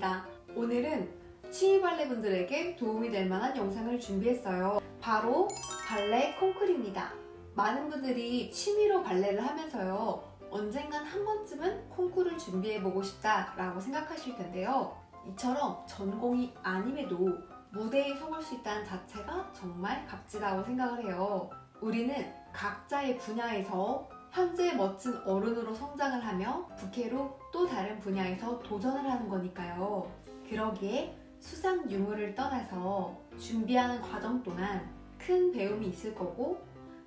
반갑습니다. 오늘은 취미 발레 분들에게 도움이 될 만한 영상을 준비했어요. 바로 발레 콩쿨입니다. 많은 분들이 취미로 발레를 하면서요, 언젠간 한 번쯤은 콩쿨을 준비해보고 싶다라고 생각하실 텐데요. 이처럼 전공이 아님에도 무대에 서볼 수 있다는 자체가 정말 값지다고 생각을 해요. 우리는 각자의 분야에서 현재 멋진 어른으로 성장을 하며 부캐로 또 다른 분야에서 도전을 하는 거니까요. 그러기에 수상 유무를 떠나서 준비하는 과정 동안 큰 배움이 있을 거고,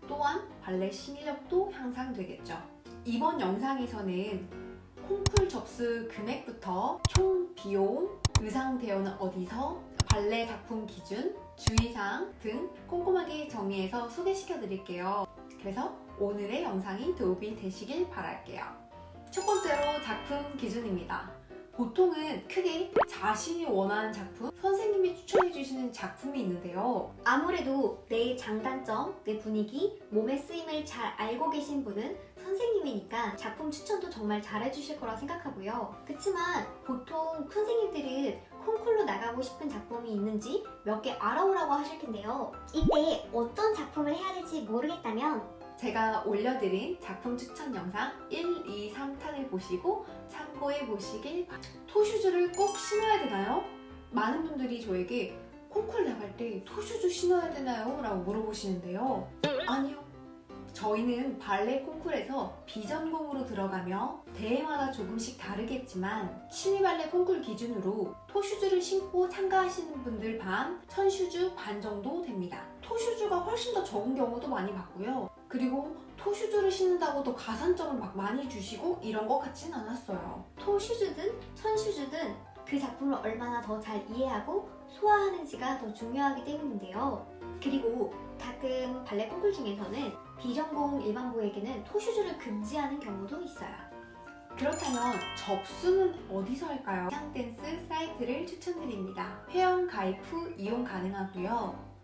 또한 발레 실력도 향상되겠죠. 이번 영상에서는 콩쿨 접수 금액부터 총 비용, 의상 대여는 어디서, 발레 작품 기준, 주의사항 등 꼼꼼하게 정리해서 소개시켜 드릴게요. 그래서 오늘의 영상이 도움이 되시길 바랄게요. 첫 번째로 작품 기준입니다. 보통은 크게 자신이 원하는 작품, 선생님이 추천해 주시는 작품이 있는데요. 아무래도 내 장단점, 내 분위기, 몸의 쓰임을 잘 알고 계신 분은 선생님이니까 작품 추천도 정말 잘해 주실 거라 생각하고요. 그치만 보통 선생님들은 콩쿨로 나가고 싶은 작품이 있는지 몇 개 알아오라고 하실 텐데요. 이때 어떤 작품을 해야 될지 모르겠다면 제가 올려드린 작품 추천 영상 1, 2, 3탄을 보시고 참고해 보시길 바랍니다. 토슈즈를 꼭 신어야 되나요? 많은 분들이 저에게 콩쿨 나갈 때 토슈즈 신어야 되나요? 라고 물어보시는데요. 아니요. 저희는 발레 콩쿨에서 비전공으로 들어가며 대회마다 조금씩 다르겠지만 취미 발레 콩쿨 기준으로 토슈즈를 신고 참가하시는 분들 반, 천슈즈 반 정도 됩니다. 토슈즈가 훨씬 더 적은 경우도 많이 봤고요. 그리고 토슈즈를 신는다고 더 가산점을 막 많이 주시고 이런 것 같진 않았어요. 토슈즈든 천슈즈든 그 작품을 얼마나 더 잘 이해하고 소화하는지가 더 중요하기 때문인데요. 그리고 가끔 발레 콩쿨 중에서는 비전공 일반부에게는 토슈즈를 금지하는 경우도 있어요. 그렇다면 접수는 어디서 할까요? 이상댄스 사이트를 추천드립니다. 회원 가입 후 이용 가능하고요.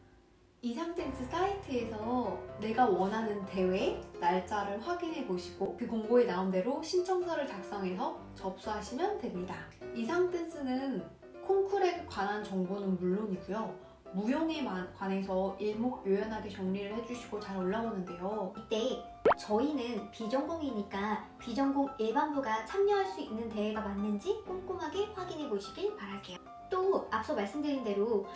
이상댄스 사이트에서 내가 원하는 대회 날짜를 확인해 보시고 그 공고에 나온 대로 신청서를 작성해서 접수하시면 됩니다. 이상댄스는 콩쿨에 관한 정보는 물론이고요, 무용에 관해서 일목요연하게 정리를 해주시고 잘 올라오는데요. 이때 저희는 비전공이니까 비전공 일반부가 참여할 수 있는 대회가 맞는지 꼼꼼하게 확인해 보시길 바랄게요. 또 앞서 말씀드린 대로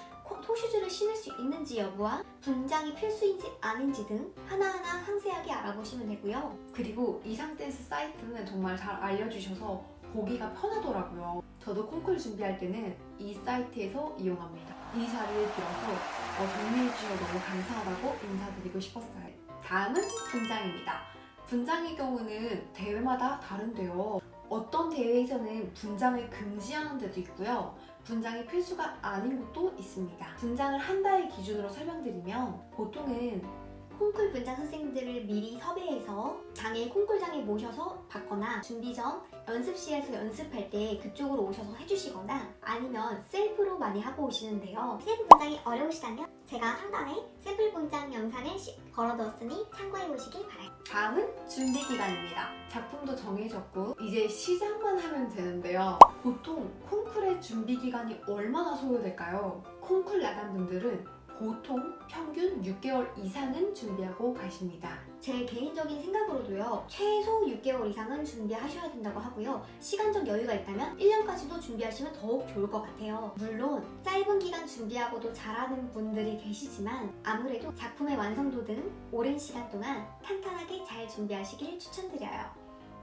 토슈즈를 신을 수 있는지 여부와 분장이 필수인지 아닌지 등 하나하나 상세하게 알아보시면 되고요. 그리고 이상댄스 사이트는 정말 잘 알려주셔서 보기가 편하더라고요. 저도 콩쿨 준비할 때는 이 사이트에서 이용합니다. 이 자리를 빌어서 정리해주셔서 너무 감사하다고 인사드리고 싶었어요. 다음은 분장입니다. 분장의 경우는 대회마다 다른데요. 어떤 대회에서는 분장을 금지하는 데도 있고요, 분장이 필수가 아닌 곳도 있습니다. 분장을 한 달의 기준으로 설명드리면, 보통은 콩쿨 분장 선생님들을 미리 섭외해서 당일 콩쿨장에 모셔서 받거나 준비 전 연습실에서 연습할 때 그쪽으로 오셔서 해주시거나 아니면 셀프로 많이 하고 오시는데요. 셀프 분장이 어려우시다면 제가 상단에 샘플 분장 영상을 걸어뒀으니 참고해보시길 바라요. 다음은 준비 기간입니다. 작품도 정해졌고 이제 시작만 하면 되는데요. 보통 콩쿨의 준비 기간이 얼마나 소요될까요? 콩쿨 나간 분들은 보통 평균 6개월 이상은 준비하고 가십니다. 제 개인적인 생각으로도요, 최소 6개월 이상은 준비하셔야 된다고 하고요. 시간적 여유가 있다면 1년까지도 준비하시면 더욱 좋을 것 같아요. 물론 짧은 기간 준비하고도 잘하는 분들이 계시지만 아무래도 작품의 완성도 등 오랜 시간 동안 탄탄하게 잘 준비하시길 추천드려요.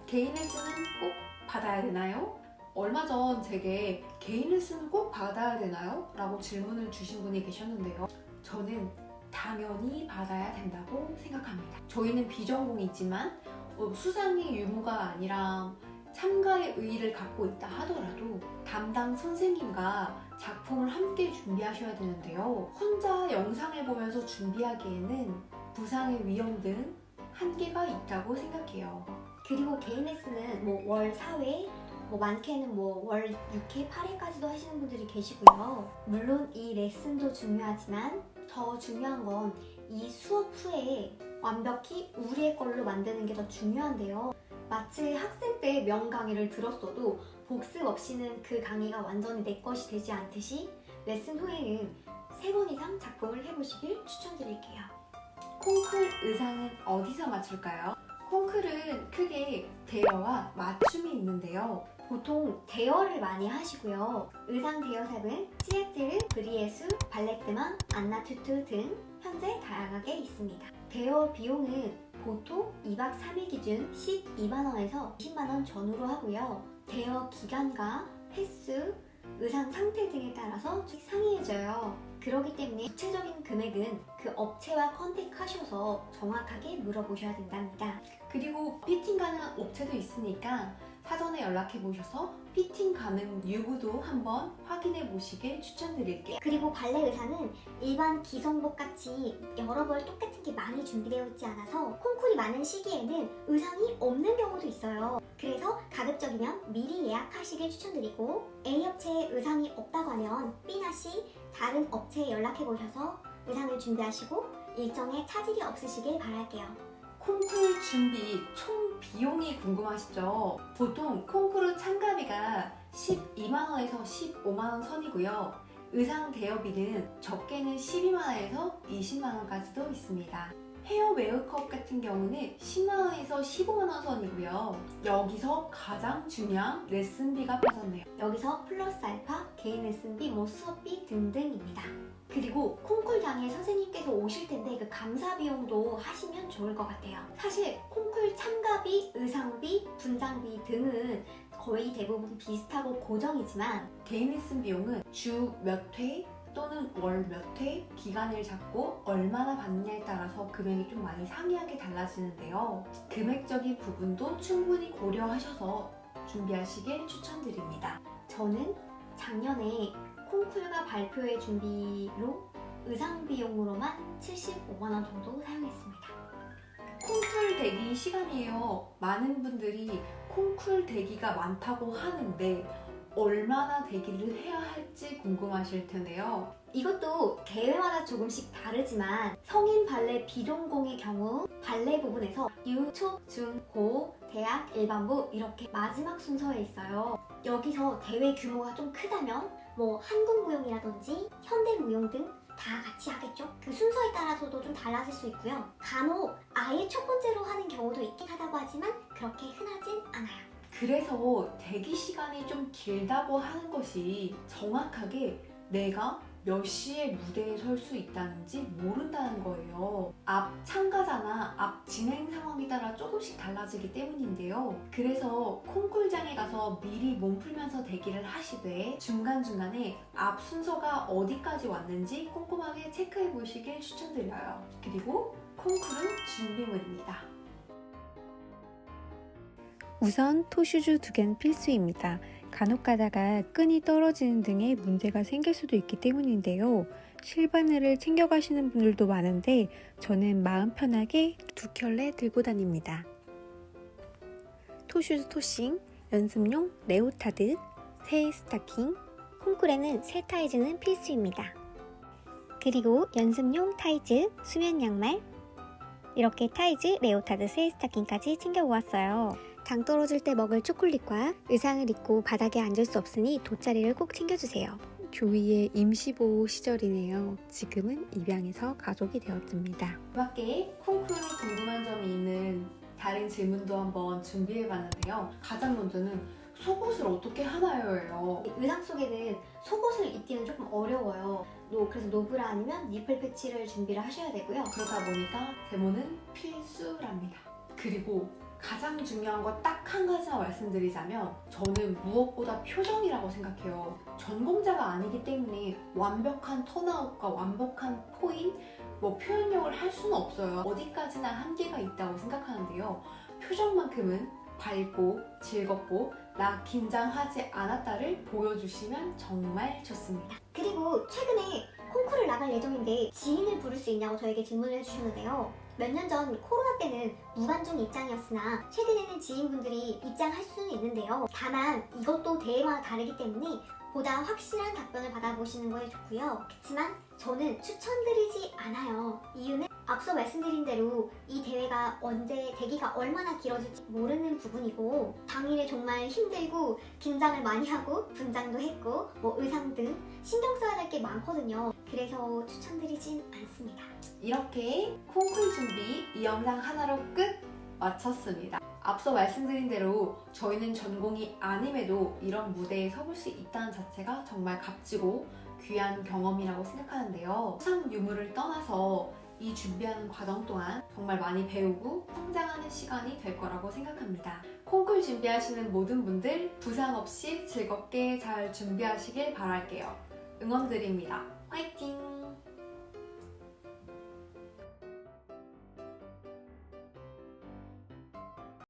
개인 레슨은 꼭 받아야 되나요? 얼마 전 제게 개인 레슨은 꼭 받아야 되나요? 라고 질문을 주신 분이 계셨는데요. 저는 당연히 받아야 된다고 생각합니다. 저희는 비전공이지만 수상의 유무가 아니라 참가의 의의를 갖고 있다 하더라도 담당 선생님과 작품을 함께 준비하셔야 되는데요. 혼자 영상을 보면서 준비하기에는 부상의 위험 등 한계가 있다고 생각해요. 그리고 개인 레슨은 월 4회, 많게는 월 6회, 8회까지도 하시는 분들이 계시고요. 물론 이 레슨도 중요하지만 더 중요한 건 이 수업 후에 완벽히 우리의 걸로 만드는 게 더 중요한데요. 마치 학생 때 명강의를 들었어도 복습 없이는 그 강의가 완전히 내 것이 되지 않듯이 레슨 후에는 3번 이상 작품을 해보시길 추천드릴게요. 콩쿨 의상은 어디서 맞출까요? 콩쿨은 크게 대여와 맞춤이 있는데요. 보통 대여를 많이 하시고요. 의상 대여샵은 시애틀, 브리에수, 발레트먼, 안나투투 등 현재 다양하게 있습니다. 대여 비용은 보통 2박 3일 기준 12만원에서 20만원 전후로 하고요. 대여 기간과 횟수, 의상 상태 등에 따라서 상이해져요. 그렇기 때문에 구체적인 금액은 그 업체와 컨택하셔서 정확하게 물어보셔야 된답니다. 그리고 피팅 가능한 업체도 있으니까 사전에 연락해 보셔서 피팅 가능 유무도 한번 확인해 보시길 추천드릴게요. 그리고 발레 의상은 일반 기성복 같이 여러 벌 똑같은 게 많이 준비되어 있지 않아서 콩쿨이 많은 시기에는 의상이 없는 경우도 있어요. 그래서 가급적이면 미리 예약하시길 추천드리고 A 업체에 의상이 없다고 하면 B나 C 다른 업체에 연락해 보셔서 의상을 준비하시고 일정에 차질이 없으시길 바랄게요. 콩쿨 준비 총 비용이 궁금하시죠? 보통 콩쿠르 참가비가 12만원에서 15만원 선이고요. 의상 대여비는 적게는 12만원에서 20만원까지도 있습니다. 헤어 메이크업 같은 경우는 10만원에서 15만원 선이고요. 여기서 가장 중요한 레슨비가 빠졌네요. 여기서 플러스 알파, 개인 레슨비, 수업비 등등입니다. 그리고 콩쿨장에 선생님께서 오실 텐데 그 감사 비용도 하시면 좋을 것 같아요. 사실 콩쿨 참가비, 의상비, 분장비 등은 거의 대부분 비슷하고 고정이지만 개인 레슨 비용은 주 몇 회 또는 월 몇 회 기간을 잡고 얼마나 받느냐에 따라서 금액이 좀 많이 상이하게 달라지는데요. 금액적인 부분도 충분히 고려하셔서 준비하시길 추천드립니다. 저는 작년에 콩쿨과 발표회 준비로 의상 비용으로만 75만원 정도 사용했습니다. 콩쿨 대기 시간이에요. 많은 분들이 콩쿨 대기가 많다고 하는데 얼마나 대기를 해야 할지 궁금하실 텐데요. 이것도 대회마다 조금씩 다르지만 성인 발레 비전공의 경우 발레 부분에서 유, 초, 중, 고, 대학, 일반부 이렇게 마지막 순서에 있어요. 여기서 대회 규모가 좀 크다면 뭐 한국무용이라든지 현대무용 등 다 같이 하겠죠? 그 순서에 따라서도 좀 달라질 수 있고요. 간혹 아예 첫 번째로 하는 경우도 있긴 하다고 하지만 그렇게 흔하진 않아요. 그래서 대기 시간이 좀 길다고 하는 것이 정확하게 내가 몇 시에 무대에 설 수 있다는지 모른다는 거예요. 앞 참가자나 앞 진행 상황에 따라 조금씩 달라지기 때문인데요. 그래서 콩쿨장에 가서 미리 몸 풀면서 대기를 하시되 중간중간에 앞 순서가 어디까지 왔는지 꼼꼼하게 체크해 보시길 추천드려요. 그리고 콩쿨은 준비물입니다. 우선 토슈즈 2개는 필수입니다. 간혹 가다가 끈이 떨어지는 등의 문제가 생길 수도 있기 때문인데요. 실바늘을 챙겨가시는 분들도 많은데 저는 마음 편하게 2켤레 들고 다닙니다. 토슈즈 토싱, 연습용 레오타드, 새 스타킹, 콩쿨에는 새 타이즈는 필수입니다. 그리고 연습용 타이즈, 수면 양말, 이렇게 타이즈, 레오타드, 새 스타킹까지 챙겨보았어요. 당 떨어질 때 먹을 초콜릿과 의상을 입고 바닥에 앉을 수 없으니 돗자리를 꼭 챙겨주세요. 조이의 임시보호 시절이네요. 지금은 입양해서 가족이 되었습니다. 그 밖에 콩쿨 궁금한 점이 있는 다른 질문도 한번 준비해봤는데요. 가장 먼저는 속옷을 어떻게 하나요?예요. 의상 속에는 속옷을 입기는 조금 어려워요. 그래서 노브라 아니면 니플 패치를 준비를 하셔야 되고요. 그러다 보니까 데모는 필수랍니다. 그리고 가장 중요한 거 딱 한 가지만 말씀드리자면 저는 무엇보다 표정이라고 생각해요. 전공자가 아니기 때문에 완벽한 턴아웃과 완벽한 포인, 표현력을 할 수는 없어요. 어디까지나 한계가 있다고 생각하는데요. 표정만큼은 밝고 즐겁고 나 긴장하지 않았다를 보여주시면 정말 좋습니다. 그리고 최근에 콩쿠르를 나갈 예정인데 지인을 부를 수 있냐고 저에게 질문을 해주셨는데요. 몇 년 전 코로나 때는 무관중 입장이었으나 최근에는 지인분들이 입장할 수는 있는데요. 다만 이것도 대회마다 다르기 때문에 보다 확실한 답변을 받아보시는 거에 좋고요. 그렇지만 저는 추천드리지 않아요. 이유는 앞서 말씀드린 대로 이 대회가 언제 대기가 얼마나 길어질지 모르는 부분이고 당일에 정말 힘들고 긴장을 많이 하고 분장도 했고 뭐 의상 등 신경 써야 될 게 많거든요. 그래서 추천드리진 않습니다. 이렇게 콩쿨 준비 이 영상 하나로 끝 마쳤습니다. 앞서 말씀드린 대로 저희는 전공이 아님에도 이런 무대에 서볼 수 있다는 자체가 정말 값지고 귀한 경험이라고 생각하는데요. 수상 유무를 떠나서 이 준비하는 과정 동안 정말 많이 배우고 성장하는 시간이 될 거라고 생각합니다. 콩쿨 준비하시는 모든 분들 부상 없이 즐겁게 잘 준비하시길 바랄게요. 응원드립니다. 화이팅!